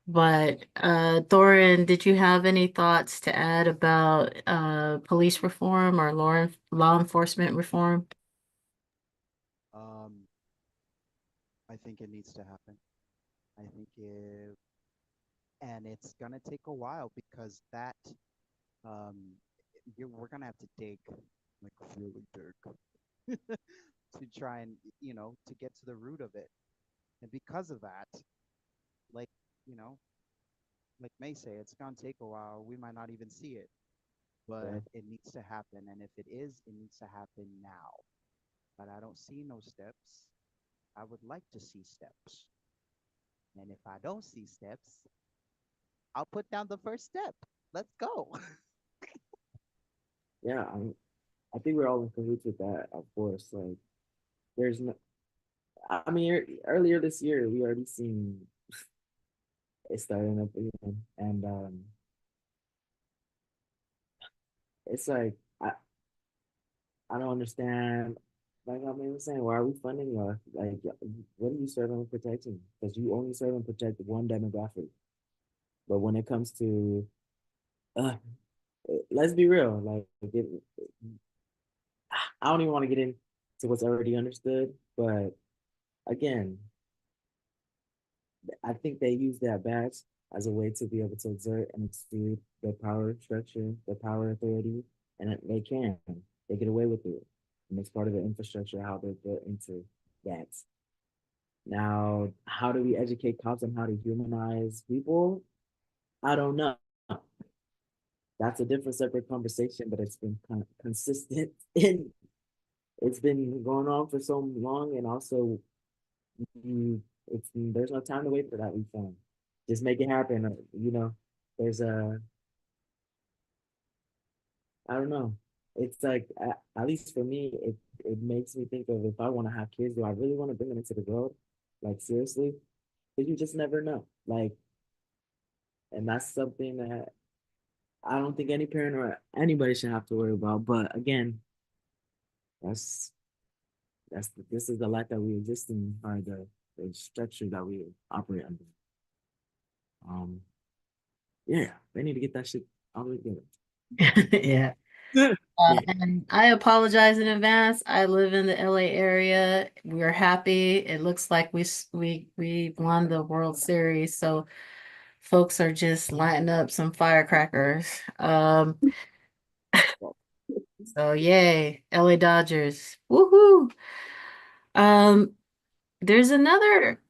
but Thorin, did you have any thoughts to add about police reform or law enforcement reform? Um, I think it needs to happen. I think it, and it's gonna take a while because that um, we're gonna have to dig like really dig to try and to get to the root of it. And because of that, like you know, like May say, it's gonna take a while. We might not even see it, Yeah. but it needs to happen. And if it is, it needs to happen now. But I don't see no steps. I would like to see steps. And if I don't see steps, I'll put down the first step. Let's go. Yeah, I think we're all in cahoots with that, of course. Like, there's no, I mean, earlier this year, we already seen it starting up again. And it's like, I don't understand. Like I was saying, why are we funding like, what are you serving and protecting? Because you only serve and protect one demographic. But when it comes to, uh, let's be real, like, I don't even want to get into what's already understood. But again, I think they use that badge as a way to be able to exert and exceed their power structure, their power authority, and they can. They get away with it. And it's part of the infrastructure, how they're built into that. Now, how do we educate cops on how to humanize people? I don't know. That's a different separate conversation, but it's been kind of consistent and it's been going on for so long. And also, there's no time to wait for that reform. Just make it happen. There's a I don't know. It's like at least for me, it makes me think of if I want to have kids, do I really want to bring them into the world? Like seriously, because you just never know. Like, and that's something that I don't think any parent or anybody should have to worry about. But again, that's this is the life that we exist in, or the structure that we operate under. Yeah, they need to get that shit out of together. Yeah. Yeah. And I apologize in advance. I live in the LA area. We're happy. It looks like we won the World Series, so folks are just lighting up some firecrackers. So yay, LA Dodgers. Woohoo. Um, there's another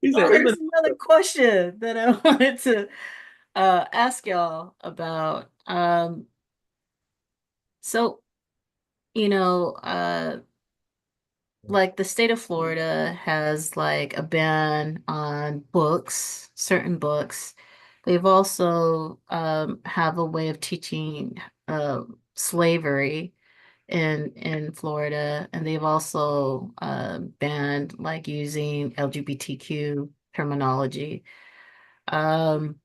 He said, there's another question that I wanted to ask y'all about. So you know, like the state of Florida has like a ban on books, certain books. They've also have a way of teaching slavery in Florida, and they've also banned like using LGBTQ terminology. Um,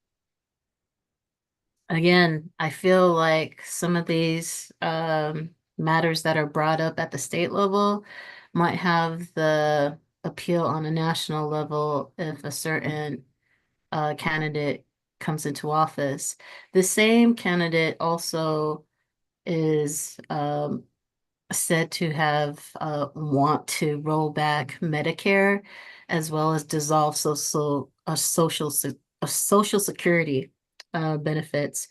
Again, I feel like some of these matters that are brought up at the state level might have the appeal on a national level if a certain candidate comes into office. The same candidate also is said to have want to roll back Medicare as well as dissolve social security benefits.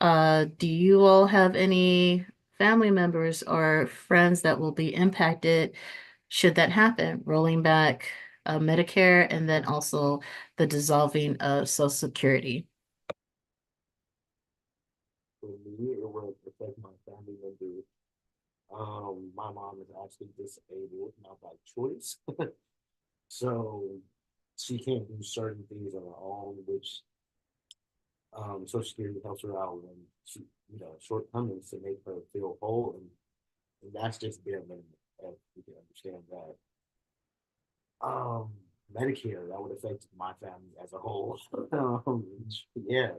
Do you all have any family members or friends that will be impacted should that happen? Rolling back Medicare and then also the dissolving of Social Security. For me, it would affect my family members. My mom is actually disabled, not by choice. So she can't do certain things on her own, which Social Security helps her out when she, shortcomings to make her feel whole, and that's just bare minimum. If you can understand that. Um, Medicare that would affect my family as a whole. Yeah,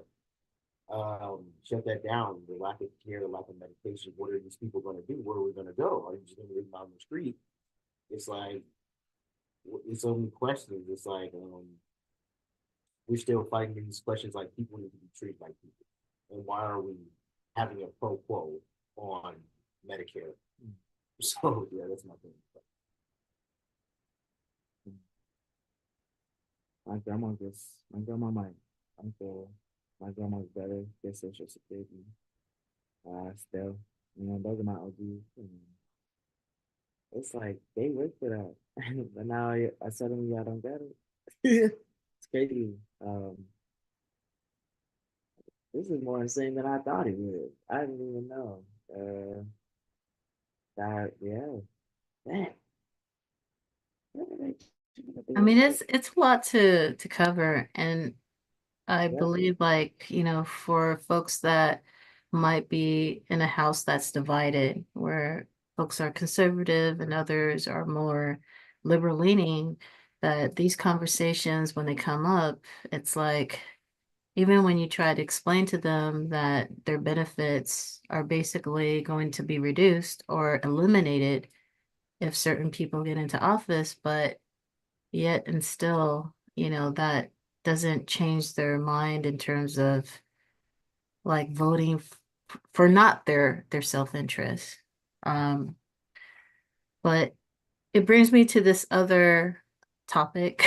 shut that down. The lack of care, the lack of medication. What are these people going to do? Where are we going to go? Are you just going to leave them out on the street? It's like it's so many questions. It's like we're still fighting these questions. Like people need to be treated like people, and why are we having a pro quo on Medicare? So yeah, that's my thing. my grandma might uncle, my grandma's better get social security. Still, those are my OGs. And it's like they work for that, but now I suddenly I don't get it. It's crazy. This is more insane than I thought it would. I didn't even know. That yeah, that. I mean, it's a lot to cover, and I Yeah. believe like, for folks that might be in a house that's divided, where folks are conservative and others are more liberal leaning, that these conversations, when they come up, it's like, even when you try to explain to them that their benefits are basically going to be reduced or eliminated if certain people get into office, but yet and still, that doesn't change their mind in terms of like voting for not their self-interest. Um, but it brings me to this other topic.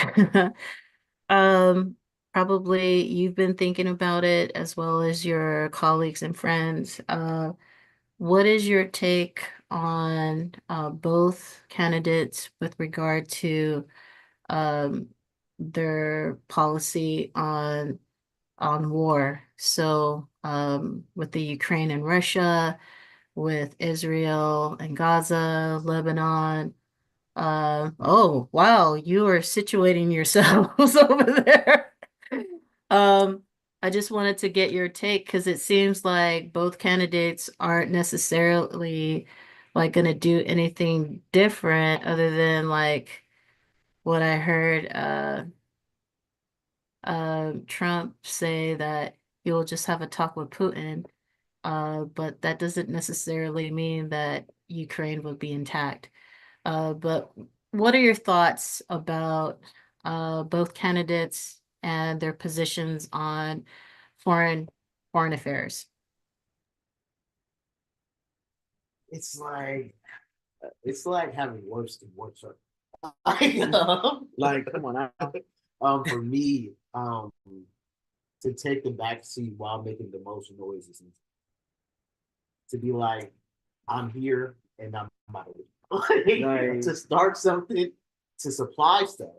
Um, Probably you've been thinking about it as well as your colleagues and friends. What is your take on both candidates with regard to um, their policy on war? So, with the Ukraine and Russia, with Israel and Gaza, Lebanon. Oh, wow, you are situating yourselves over there. Um, I just wanted to get your take because it seems like both candidates aren't necessarily like going to do anything different other than like what I heard Trump say that you'll just have a talk with Putin. But that doesn't necessarily mean that Ukraine will be intact. But what are your thoughts about both candidates and their positions on foreign foreign affairs? It's like having worse than worse. Like, come on, For me, to take the back seat while making the most noises, and to be like, I'm here and I'm out of it. Right. To start something, to supply stuff,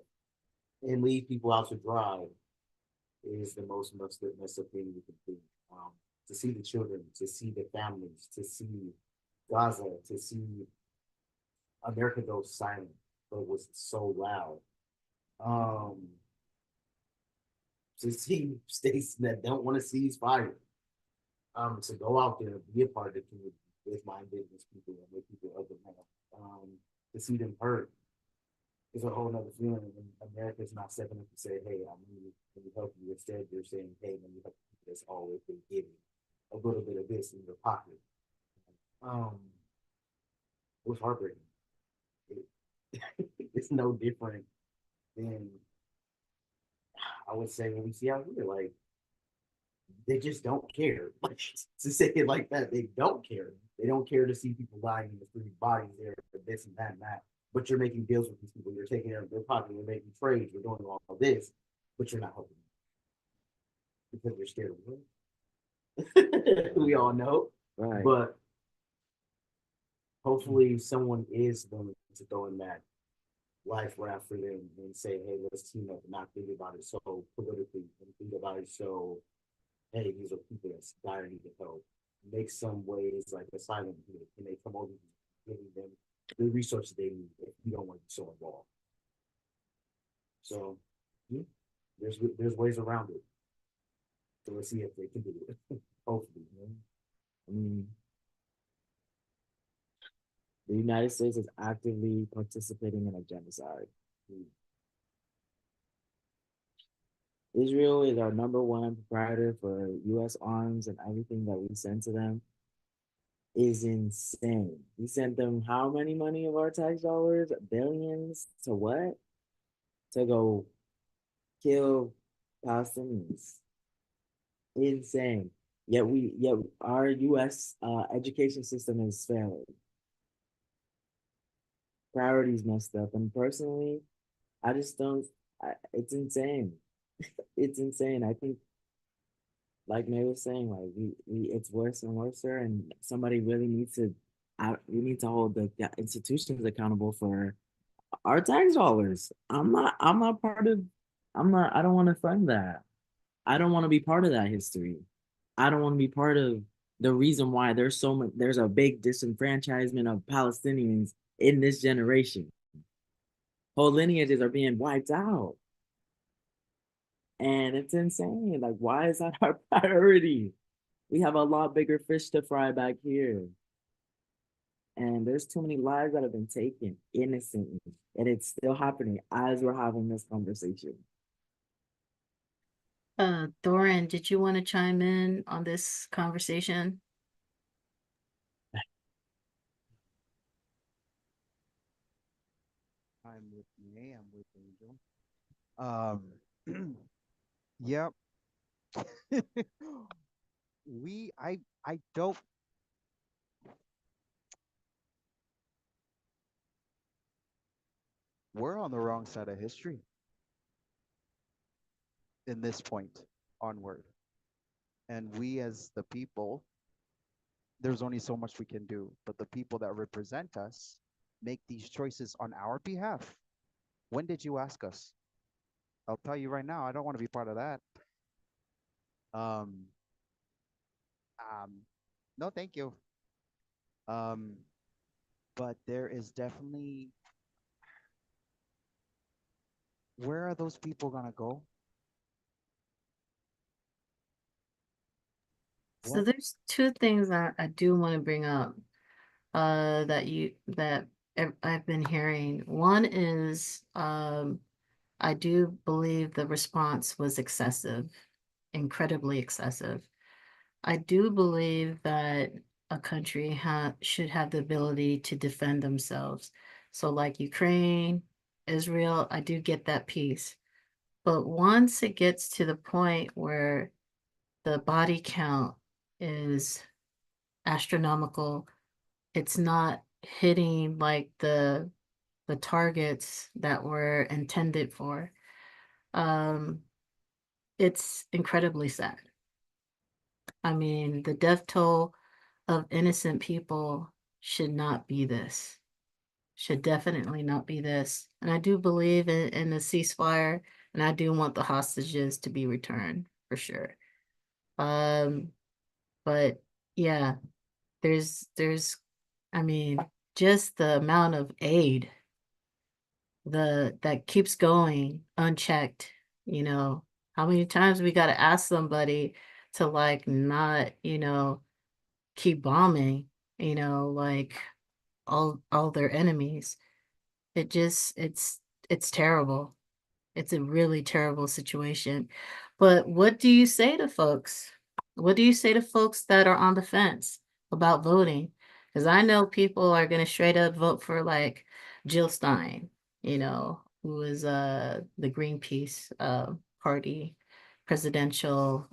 and leave people out to dry is the most messed up thing you can do. To see the children, to see the families, to see Gaza, to see America go silent, but was so loud. Um, to see states that don't want to seize fire, to go out there and be a part of the community with my indigenous people and with people of the land, to see them hurt is a whole nother feeling. And America's not stepping up to say, hey, I need help you. Instead, they're saying, hey, when you help people, that's always been giving a little bit of this in your pocket. Um, it was heartbreaking. It, it's no different than I would say when we see out here, like they just don't care. Like to say it like that, they don't care. They don't care to see people lying in the street, bodies there, this and that and that. But you're making deals with these people. You're taking care of their pocket. You're making trades. You're doing all of this, but you're not helping them because you're scared of them. We all know. right. But hopefully, someone is willing to throw in that life raft for them and say, hey, let's team up and not think about it so politically and think about it so, hey, these are people that's dire need help. Make some ways like asylum here. Can they come over giving them the resources they need if you don't want to be so involved? So yeah, there's ways around it. So let's see if they can do it. Hopefully. I mean, the United States is actively participating in a genocide. Israel is our number one proprietor for U.S. arms and everything that we send to them is insane. We sent them how many money of our tax dollars? Billions to what? To go kill Palestinians. Insane. Yet our U.S. Education system is failing. Priorities messed up, and personally, I just don't. It's insane. It's insane. I think, like May was saying, like we it's worse and worse, and somebody really needs to. We need to hold the institutions accountable for our tax dollars. I'm not part of. I'm not. I don't want to fund that. I don't want to be part of that history. I don't want to be part of the reason why there's so much. There's a big disenfranchisement of Palestinians in this generation. Whole lineages are being wiped out. And it's insane. Like, why is that our priority? We have a lot bigger fish to fry back here. And there's too many lives that have been taken innocently. And it's still happening as we're having this conversation. Doran, did you want to chime in on this conversation? I'm with May. I'm with Angel. Yep. I don't. we're on the wrong side of history in this point onward. And we as the people, there's only so much we can do. But the people that represent us make these choices on our behalf. When did you ask us? I'll tell you right now, I don't want to be part of that. Um, um, no, thank you. Um, but there is definitely, where are those people gonna go? So What? there's two things that I do want to bring up that I've been hearing. One is I do believe the response was excessive, incredibly excessive. I do believe that a country should have the ability to defend themselves. So, like Ukraine, Israel, I do get that piece. But once it gets to the point where the body count is astronomical, it's not hitting like the targets that were intended for. Um, it's incredibly sad. I mean, the death toll of innocent people should not be this. Should definitely not be this. And I do believe in a ceasefire, and I do want the hostages to be returned for sure. Um, but yeah, there's I mean, just the amount of aid that keeps going unchecked, you know, how many times we got to ask somebody to like not, keep bombing, like all their enemies. It's terrible. It's a really terrible situation. But what do you say to folks? What do you say to folks that are on the fence about voting? Because I know people are going to straight up vote for like Jill Stein, who is the Greenpeace party presidential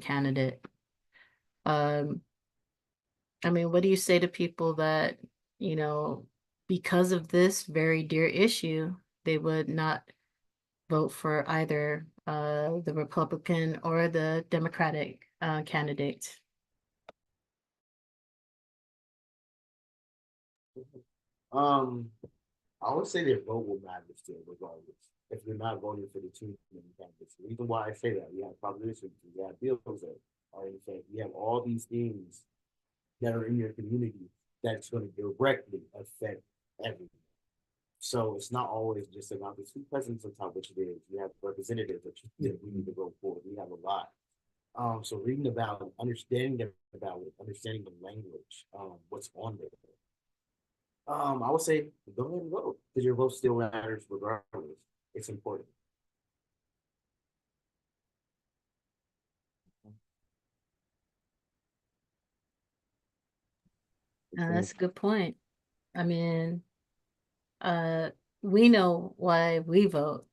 candidate. Um, I mean, what do you say to people that, you know, because of this very dear issue, they would not vote for either the Republican or the Democratic candidates? Um, I would say their vote will matter still, regardless. If you're not voting for the two main candidates, the reason why I say that, we have propositions, we have bills that are in effect, we have all these things that are in your community that's going to directly affect everything. So it's not always just about the two presidents on top, which it is. You have representatives that we need to go for. We have a lot. So reading about, about it, understanding the language, what's on there. I would say go ahead and vote because your vote still matters regardless. It's important. That's a good point. I mean, uh, we know why we vote,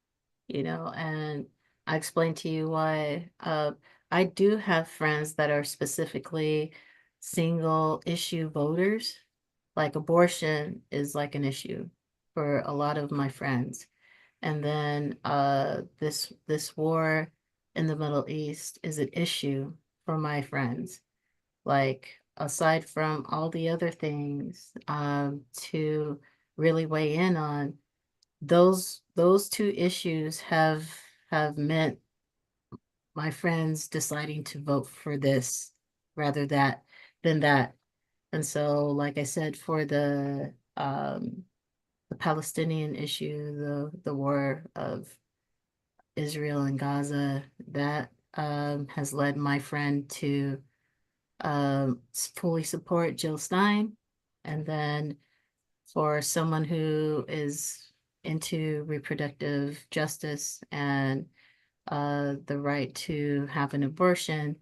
and I explained to you why. I do have friends that are specifically single issue voters. Like abortion is like an issue for a lot of my friends. And then this war in the Middle East is an issue for my friends. Like aside from all the other things to really weigh in on, those two issues have meant my friends deciding to vote for this rather than that. And so, like I said, for the Palestinian issue, the war of Israel and Gaza, that has led my friend to fully support Jill Stein. And then for someone who is into reproductive justice and the right to have an abortion,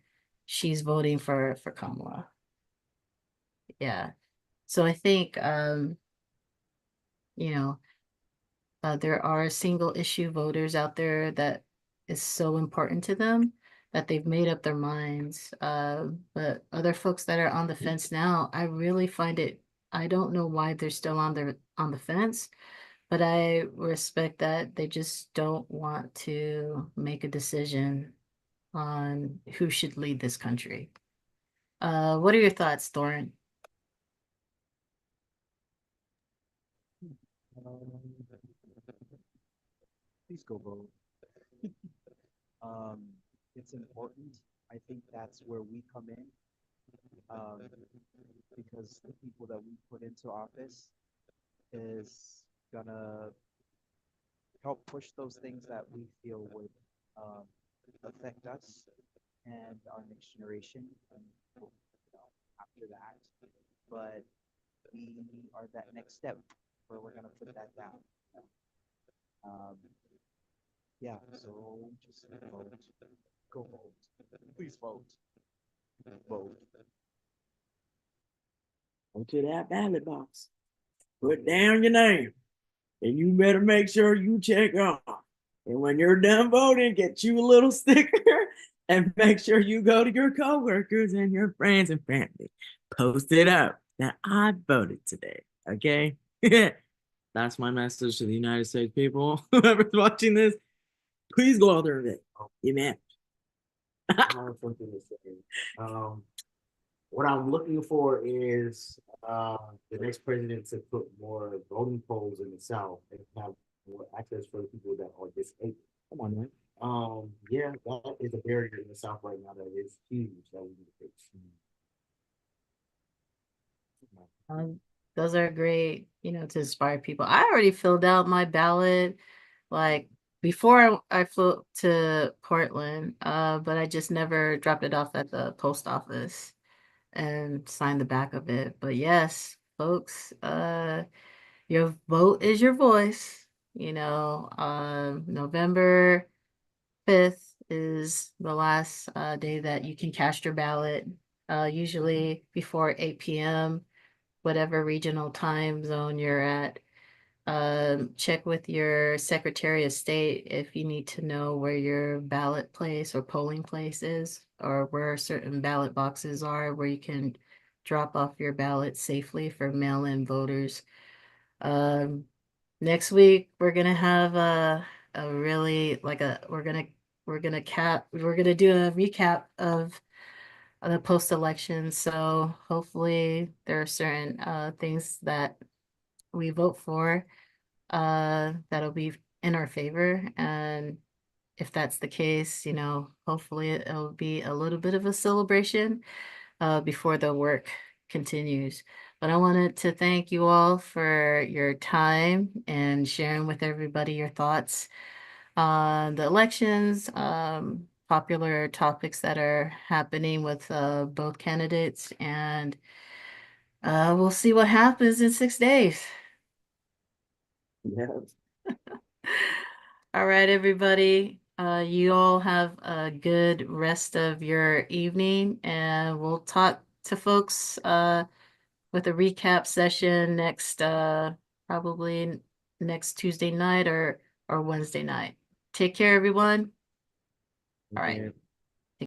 she's voting for Kamala. Yeah. So I think you know, there are single issue voters out there that is so important to them that they've made up their minds. But other folks that are on the fence now, I really find it, I don't know why they're still on the fence, but I respect that they just don't want to make a decision on who should lead this country. What are your thoughts, Thorin? Please go vote. Um, it's important. I think that's where we come in, um, because the people that we put into office is gonna help push those things that we feel would um, affect us and our next generation and after that. But we are that next step where we're gonna put that down. Um, yeah, so just vote. Go vote. Please vote. Vote. Go to that ballot box. Put down your name. And you better make sure you check off. And when you're done voting, get you a little sticker and make sure you go to your coworkers and your friends and family. Post it up that I voted today. Okay? That's my message to the United States people. Whoever's watching this, please go out there and vote. Amen. I have something to say. What I'm looking for is the next president to put more voting polls in the South and have more access for the people that are disabled. Come on, man. Yeah, that is a barrier in the South right now that is huge that we need to fix. Those are great, to inspire people. I already filled out my ballot like before I flew to Portland, but I just never dropped it off at the post office and signed the back of it. But yes, folks, your vote is your voice. November 5th is the last day that you can cast your ballot, usually before 8 p.m., whatever regional time zone you're at. Check with your Secretary of State if you need to know where your ballot place or polling place is, or where certain ballot boxes are where you can drop off your ballot safely for mail-in voters. Next week we're gonna have a really like a we're gonna do a recap of the post-election. So hopefully there are certain things that we vote for that'll be in our favor. And if that's the case, hopefully it'll be a little bit of a celebration before the work continues. But I wanted to thank you all for your time and sharing with everybody your thoughts on the elections, popular topics that are happening with both candidates, and we'll see what happens in 6 days. Yeah. All right, everybody. You all have a good rest of your evening, and we'll talk to folks with a recap session next probably next Tuesday night or Wednesday night. Take care, everyone. All right. Okay.